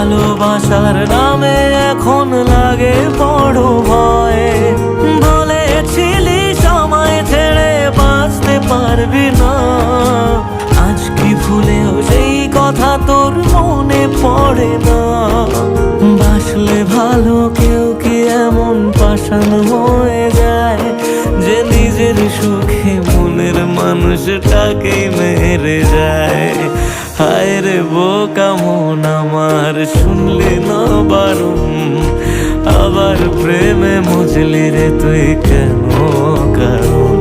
ভালোবাসার নামে এখন লাগে বড় ভয়। বলেছিলি সময় ছেড়ে বাঁচতে পারবি না, আজ কি ভুলেও সেই কথা তোর মনে পড়ে না? বাসলে ভালো কেউ কি এমন পাষাণ হয়ে যায় যে নিজের সুখে মনের মানুষটাকেই মেরে যায়? হায় রে বোকা মন আমার, শুনলি না বারণ, আবার প্রেমে মজলি রে তুই কেন কারণ?